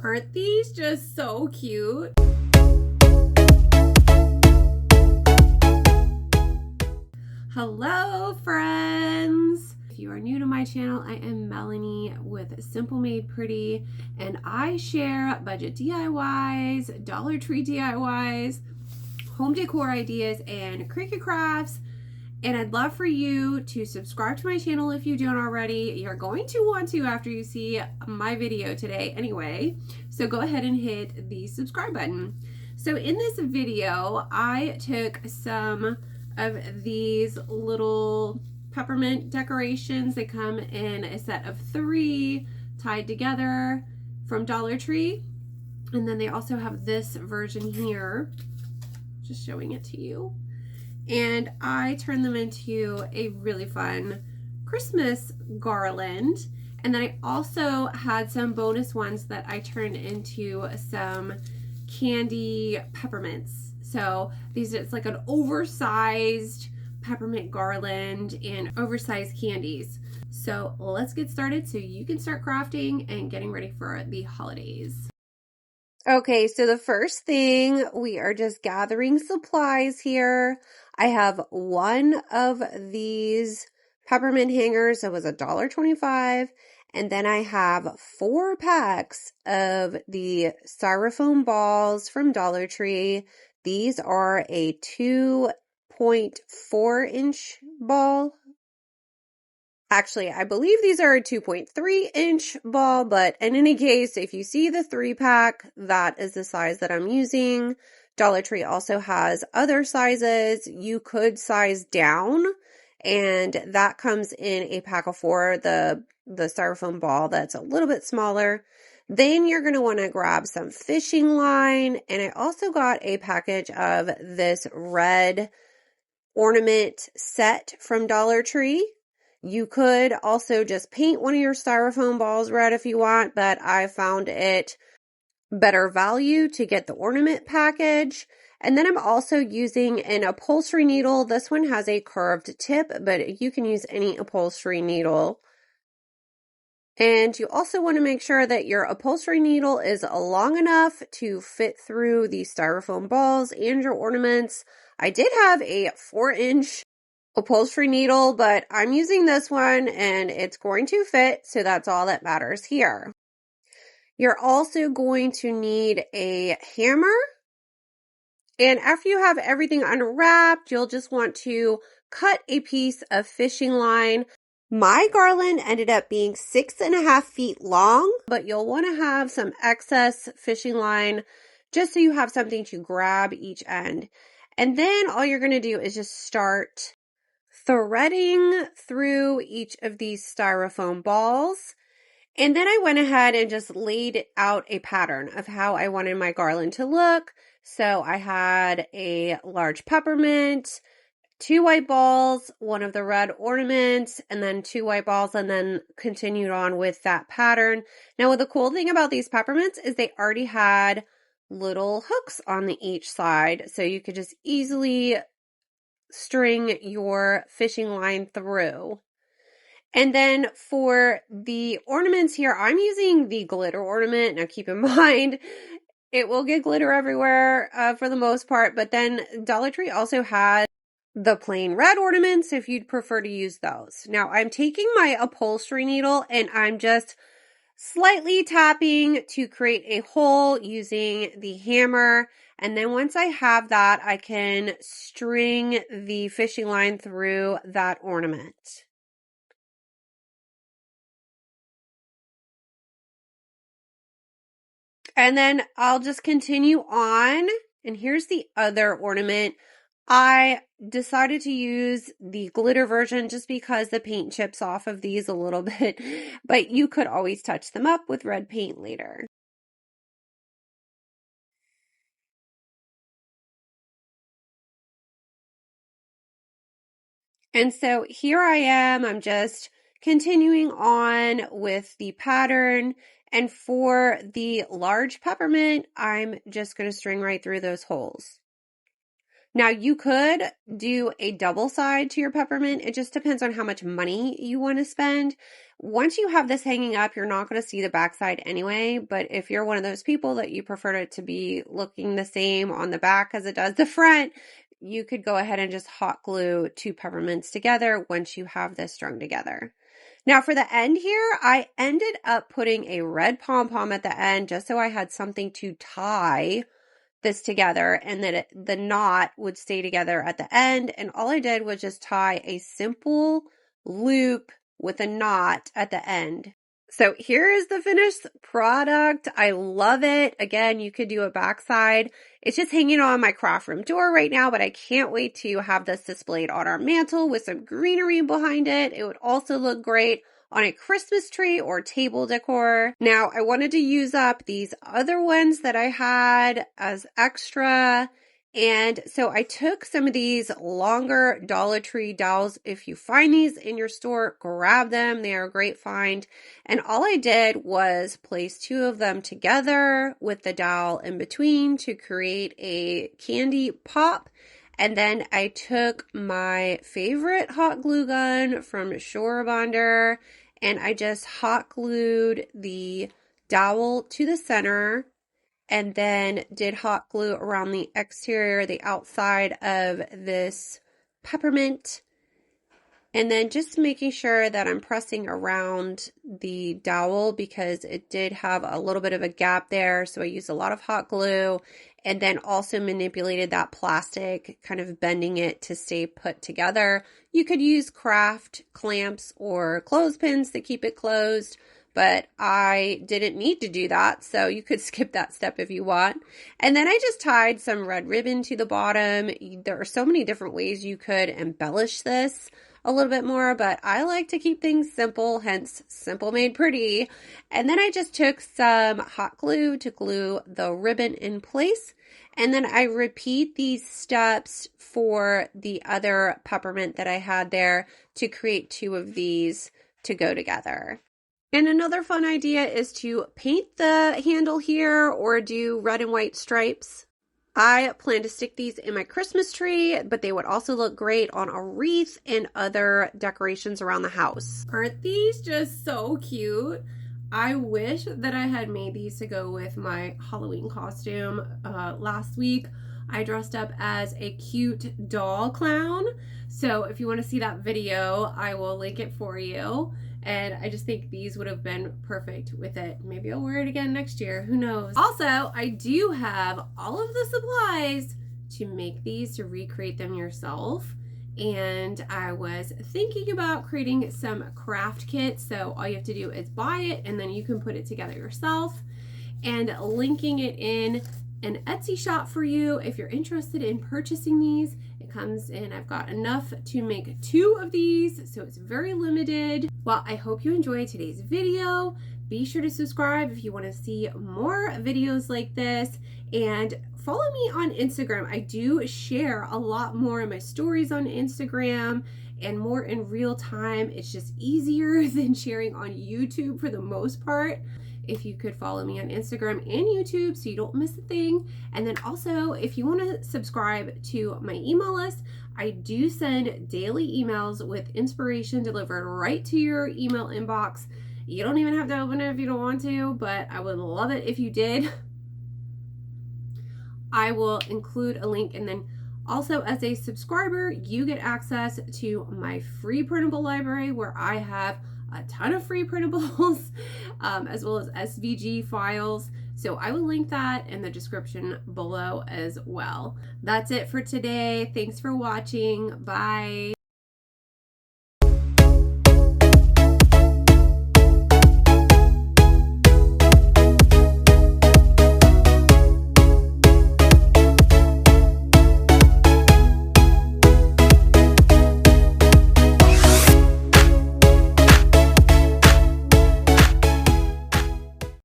Aren't these just so cute? Hello, friends! If you are new to my channel, I am Melanie with Simple Made Pretty, and I share budget DIYs, Dollar Tree DIYs, home decor ideas, and Cricut crafts. And I'd love for you to subscribe to my channel if you don't already. You're going to want to after you see my video today anyway. So go ahead and hit the subscribe button. So in this video, I took some of these little peppermint decorations. They come in a set of 3 tied together from Dollar Tree. And then they also have this version here, just showing it to you. And I turned them into a really fun Christmas garland. And then I also had some bonus ones that I turned into some candy peppermints. So these, it's like an oversized peppermint garland and oversized candies. So let's get started so you can start crafting and getting ready for the holidays. Okay, so the first thing, we are just gathering supplies here. I have one of these peppermint hangers that was $1.25, and then I have 4 packs of the styrofoam balls from Dollar Tree. These are a 2.4 inch ball. Actually, I believe these are a 2.3 inch ball, but in any case, if you see the 3-pack, that is the size that I'm using. Dollar Tree also has other sizes. You could size down, and that comes in a pack of 4, the styrofoam ball that's a little bit smaller. Then you're going to want to grab some fishing line, and I also got a package of this red ornament set from Dollar Tree. You could also just paint one of your styrofoam balls red if you want, but I found it better value to get the ornament package. And then I'm also using an upholstery needle. This one has a curved tip, but you can use any upholstery needle. And you also want to make sure that your upholstery needle is long enough to fit through the styrofoam balls and your ornaments. I did have a 4-inch upholstery needle, but I'm using this one and it's going to fit, so that's all that matters here. You're also going to need a hammer, and after you have everything unwrapped, you'll just want to cut a piece of fishing line. My garland ended up being 6.5 feet long, but you'll want to have some excess fishing line just so you have something to grab each end. And then all you're going to do is just start threading through each of these styrofoam balls. And then I went ahead and just laid out a pattern of how I wanted my garland to look. So I had a large peppermint, 2 white balls, one of the red ornaments, and then 2 white balls, and then continued on with that pattern. Now, the cool thing about these peppermints is they already had little hooks on each side, so you could just easily string your fishing line through. And then for the ornaments here, I'm using the glitter ornament. Now keep in mind, it will get glitter everywhere for the most part, but then Dollar Tree also has the plain red ornaments if you'd prefer to use those. Now I'm taking my upholstery needle and I'm just slightly tapping to create a hole using the hammer. And then once I have that, I can string the fishing line through that ornament. And then I'll just continue on. And here's the other ornament. I decided to use the glitter version just because the paint chips off of these a little bit, but you could always touch them up with red paint later. And so here I am, I'm just continuing on with the pattern. And for the large peppermint, I'm just going to string right through those holes. Now you could do a double side to your peppermint. It just depends on how much money you want to spend. Once you have this hanging up, you're not going to see the backside anyway, but if you're one of those people that you prefer it to be looking the same on the back as it does the front, you could go ahead and just hot glue 2 peppermints together once you have this strung together. Now for the end here, I ended up putting a red pom-pom at the end just so I had something to tie this together and that the knot would stay together at the end. And all I did was just tie a simple loop with a knot at the end. So here is the finished product. I love it. Again, you could do a backside. It's just hanging on my craft room door right now, but I can't wait to have this displayed on our mantle with some greenery behind it. It would also look great on a Christmas tree or table decor. Now, I wanted to use up these other ones that I had as extra. And so I took some of these longer Dollar Tree dowels. If you find these in your store, grab them. They are a great find. And all I did was place 2 of them together with the dowel in between to create a candy pop. And then I took my favorite hot glue gun from Shore Bonder and I just hot glued the dowel to the center and then did hot glue around the exterior, the outside of this peppermint. And then just making sure that I'm pressing around the dowel because it did have a little bit of a gap there. So I used a lot of hot glue and then also manipulated that plastic, kind of bending it to stay put together. You could use craft clamps or clothespins to keep it closed, but I didn't need to do that. So you could skip that step if you want. And then I just tied some red ribbon to the bottom. There are so many different ways you could embellish this a little bit more, but I like to keep things simple, hence simple made pretty. And then I just took some hot glue to glue the ribbon in place. And then I repeat these steps for the other peppermint that I had there to create 2 of these to go together. And another fun idea is to paint the handle here or do red and white stripes. I plan to stick these in my Christmas tree, but they would also look great on a wreath and other decorations around the house. Aren't these just so cute? I wish that I had made these to go with my Halloween costume. Last week, I dressed up as a cute doll clown. So if you want to see that video, I will link it for you. And I just think these would have been perfect with it. Maybe I'll wear it again next year. Who knows? Also, I do have all of the supplies to make these, to recreate them yourself. And I was thinking about creating some craft kits. So all you have to do is buy it and then you can put it together yourself. And linking it in an Etsy shop for you if you're interested in purchasing these. It comes in, I've got enough to make 2 of these, so it's very limited. Well, I hope you enjoyed today's video. Be sure to subscribe if you want to see more videos like this, and follow me on Instagram. I do share a lot more in my stories on Instagram and more in real time. It's just easier than sharing on YouTube for the most part. If you could follow me on Instagram and YouTube so you don't miss a thing. And then also, if you want to subscribe to my email list, I do send daily emails with inspiration delivered right to your email inbox. You don't even have to open it if you don't want to, but I would love it if you did. I will include a link, and then also as a subscriber, you get access to my free printable library where I have a ton of free printables as well as SVG files. So I will link that in the description below as well. That's it for today. Thanks for watching. Bye.